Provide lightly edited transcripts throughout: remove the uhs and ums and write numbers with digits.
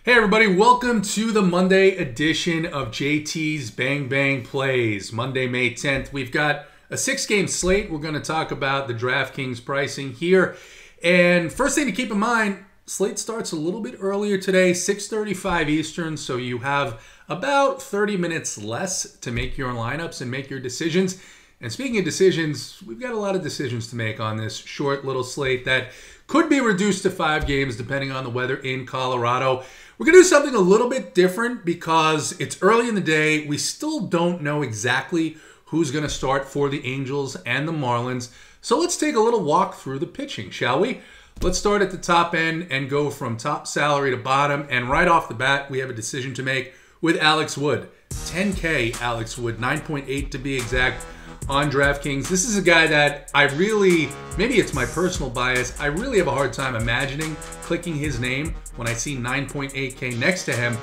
Hey everybody, welcome to the Monday edition of JT's Bang Bang Plays. Monday, May 10th. We've got a 6-game slate. We're going to talk about the DraftKings pricing here. And first thing to keep in mind, slate starts a little bit earlier today, 6:35 Eastern, so you have about 30 minutes less to make your lineups and make your decisions. And speaking of decisions, we've got a lot of decisions to make on this short little slate that could be reduced to 5 games depending on the weather in Colorado. We're going to do something a little bit different because it's early in the day. We still don't know exactly who's going to start for the Angels and the Marlins. So let's take a little walk through the pitching, shall we? Let's start at the top end and go from top salary to bottom. And right off the bat, we have a decision to make with Alex Wood. 10K Alex Wood, 9.8 to be exact, on DraftKings. This is a guy that I really, maybe it's my personal bias, I really have a hard time imagining clicking his name when I see 9.8K next to him.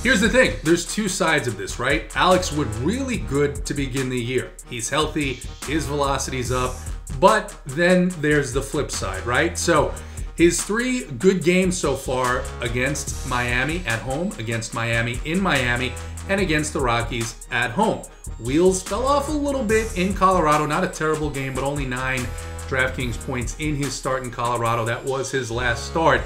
Here's the thing, there's two sides of this, right? Alex Wood, really good to begin the year. He's healthy, his velocity's up, but then there's the flip side, right? So his 3 good games so far against Miami at home, against Miami in Miami, and against the Rockies at home. Wheels fell off a little bit in Colorado. Not a terrible game, but only 9 DraftKings points in his start in Colorado. That was his last start.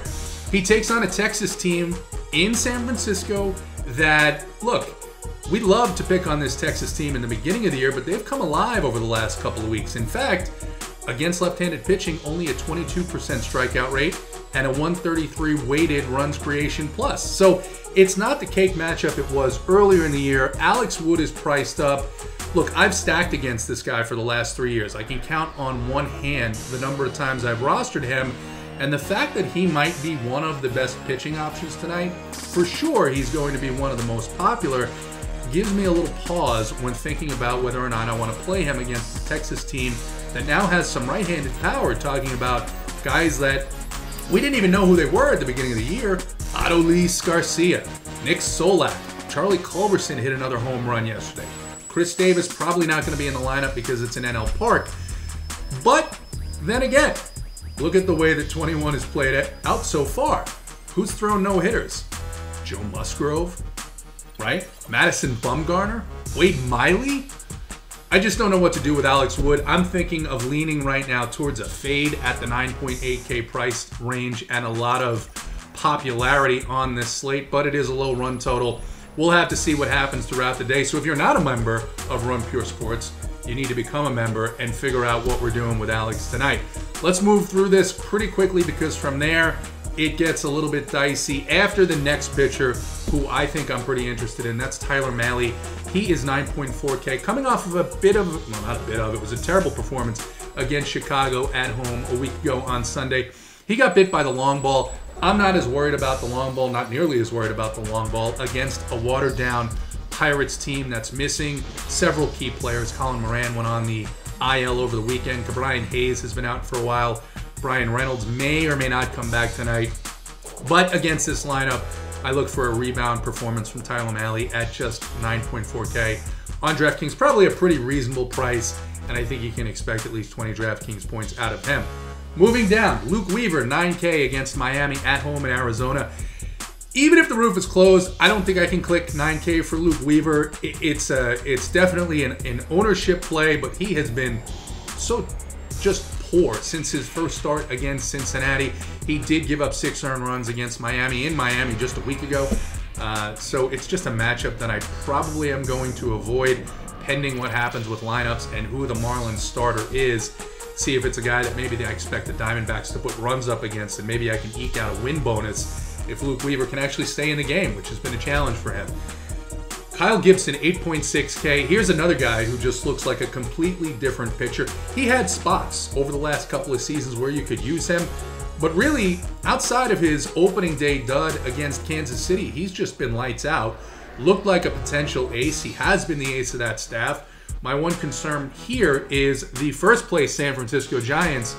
He takes on a Texas team in San Francisco that, look, we love to pick on this Texas team in the beginning of the year, but they've come alive over the last couple of weeks. In fact, against left-handed pitching, only a 22% strikeout rate and a 133 weighted runs creation plus. So it's not the cake matchup it was earlier in the year. Alex Wood is priced up. Look, I've stacked against this guy for the last 3 years. I can count on one hand the number of times I've rostered him. And the fact that he might be one of the best pitching options tonight, for sure he's going to be one of the most popular, gives me a little pause when thinking about whether or not I want to play him against the Texas team that now has some right-handed power, talking about guys that we didn't even know who they were at the beginning of the year. Adolis Garcia, Nick Solak, Charlie Culberson hit another home run yesterday. Chris Davis probably not going to be in the lineup because it's in NL Park. But then again, look at the way that 21 has played out so far. Who's thrown no-hitters? Joe Musgrove, right? Madison Bumgarner, Wade Miley. I just don't know what to do with Alex Wood. I'm thinking of leaning right now towards a fade at the 9.8K price range and a lot of popularity on this slate, but it is a low run total. We'll have to see what happens throughout the day. So if you're not a member of Run Pure Sports, you need to become a member and figure out what we're doing with Alex tonight. Let's move through this pretty quickly because from there, it gets a little bit dicey after the next pitcher, who I think I'm pretty interested in. That's Tyler Mahle. He is 9.4K, coming off of a bit of, well, not a bit of, it was a terrible performance against Chicago at home a week ago on Sunday. He got bit by the long ball. I'm not as worried about the long ball, not nearly as worried about the long ball against a watered-down Pirates team that's missing several key players. Colin Moran went on the IL over the weekend. Brian Hayes has been out for a while. Brian Reynolds may or may not come back tonight. But against this lineup, I look for a rebound performance from Tyler Mahle at just 9.4K. On DraftKings, probably a pretty reasonable price, and I think you can expect at least 20 DraftKings points out of him. Moving down, Luke Weaver, 9K against Miami at home in Arizona. Even if the roof is closed, I don't think I can click 9K for Luke Weaver. It's definitely an ownership play, but he has been so just poor since his first start against Cincinnati. He did give up 6 earned runs against Miami in Miami just a week ago. So it's just a matchup that I probably am going to avoid pending what happens with lineups and who the Marlins starter is. See if it's a guy that maybe I expect the Diamondbacks to put runs up against, and maybe I can eke out a win bonus if Luke Weaver can actually stay in the game, which has been a challenge for him. Kyle Gibson, 8.6K. Here's another guy who just looks like a completely different pitcher. He had spots over the last couple of seasons where you could use him, but really, outside of his opening day dud against Kansas City, he's just been lights out. Looked like a potential ace. He has been the ace of that staff. My one concern here is the first place San Francisco Giants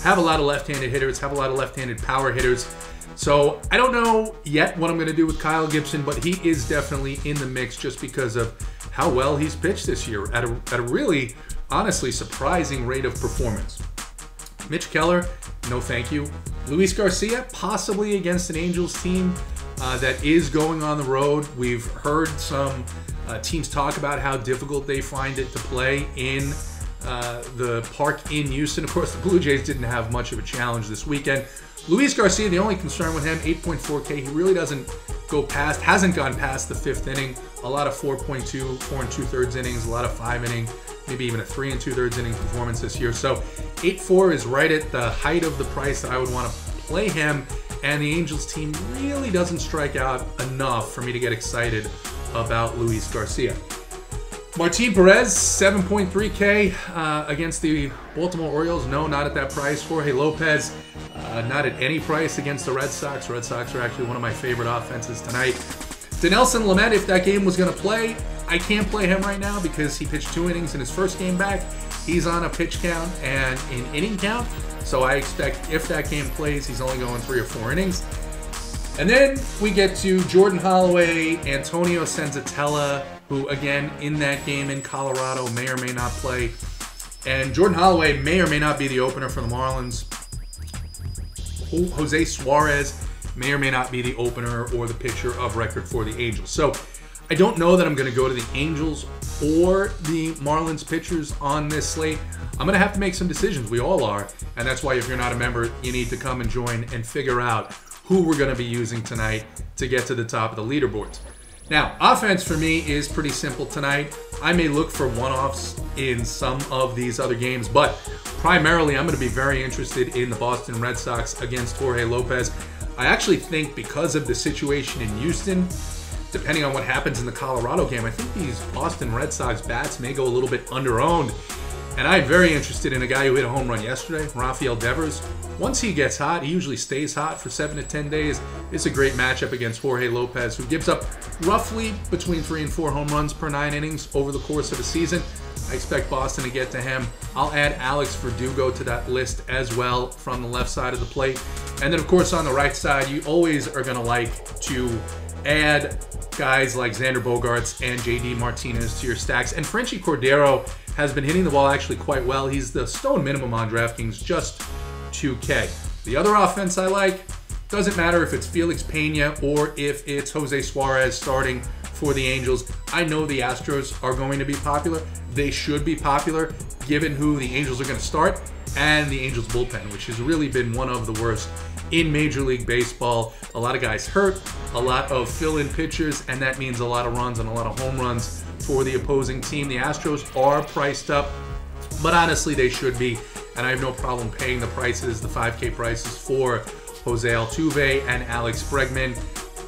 have a lot of left-handed hitters, have a lot of left-handed power hitters. So I don't know yet what I'm going to do with Kyle Gibson, but he is definitely in the mix just because of how well he's pitched this year at a really, honestly, surprising rate of performance. Mitch Keller, no thank you. Luis Garcia, possibly against an Angels team that is going on the road. We've heard some teams talk about how difficult they find it to play in the park in Houston. Of course, the Blue Jays didn't have much of a challenge this weekend. Luis Garcia, the only concern with him, 8.4K. He really hasn't gone past the 5th inning. A lot of 4.2, 4 2/3 innings, a lot of 5 inning, maybe even a 3 2/3 inning performance this year. So 8.4 is right at the height of the price that I would want to play him. And the Angels team really doesn't strike out enough for me to get excited about Luis Garcia. Martin Perez, 7.3K against the Baltimore Orioles. No, not at that price. Jorge Lopez, not at any price against the Red Sox. Red Sox are actually one of my favorite offenses tonight. Dinelson Lamet, if that game was going to play, I can't play him right now because he pitched 2 innings in his first game back. He's on a pitch count and an inning count. So I expect if that game plays, he's only going 3 or 4 innings. And then we get to Jordan Holloway, Antonio Senzatella, who again in that game in Colorado may or may not play. And Jordan Holloway may or may not be the opener for the Marlins. Jose Suarez may or may not be the opener or the pitcher of record for the Angels. So I don't know that I'm going to go to the Angels or the Marlins pitchers on this slate. I'm going to have to make some decisions. We all are. And that's why if you're not a member, you need to come and join and figure out who we're going to be using tonight to get to the top of the leaderboards. Now, offense for me is pretty simple tonight. I may look for one-offs in some of these other games, but primarily I'm going to be very interested in the Boston Red Sox against Jorge Lopez. I actually think because of the situation in Houston, depending on what happens in the Colorado game, I think these Boston Red Sox bats may go a little bit under-owned. And I'm very interested in a guy who hit a home run yesterday, Rafael Devers. Once he gets hot, he usually stays hot for 7 to 10 days. It's a great matchup against Jorge Lopez, who gives up roughly between 3 and 4 home runs per 9 innings over the course of a season. I expect Boston to get to him. I'll add Alex Verdugo to that list as well from the left side of the plate. And then, of course, on the right side, you always are going to like to add guys like Xander Bogaerts and JD Martinez to your stacks. And Frenchie Cordero has been hitting the ball actually quite well. He's the stone minimum on DraftKings, just 2K. The other offense I like, doesn't matter if it's Felix Pena or if it's Jose Suarez starting for the Angels. I know the Astros are going to be popular. They should be popular given who the Angels are going to start and the Angels bullpen, which has really been one of the worst in Major League Baseball. A lot of guys hurt, a lot of fill-in pitchers, and that means a lot of runs and a lot of home runs for the opposing team. The Astros are priced up, but honestly, they should be, and I have no problem paying the prices, the 5K prices for Jose Altuve and Alex Bregman.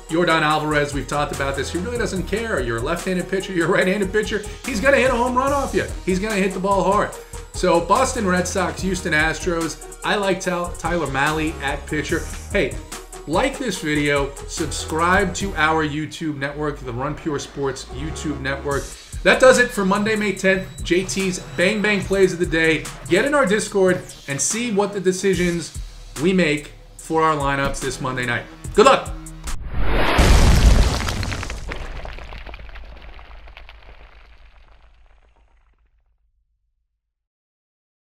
Yordan Alvarez, we've talked about this. He really doesn't care. You're a left-handed pitcher, you're a right-handed pitcher. He's going to hit a home run off you. He's going to hit the ball hard. So Boston Red Sox, Houston Astros. I like Tyler Mahle at pitcher. Hey, like this video, subscribe to our YouTube network, the Run Pure Sports YouTube network. That does it for Monday, May 10th. JT's Bang Bang Plays of the Day. Get in our Discord and see what the decisions we make for our lineups this Monday night. Good luck!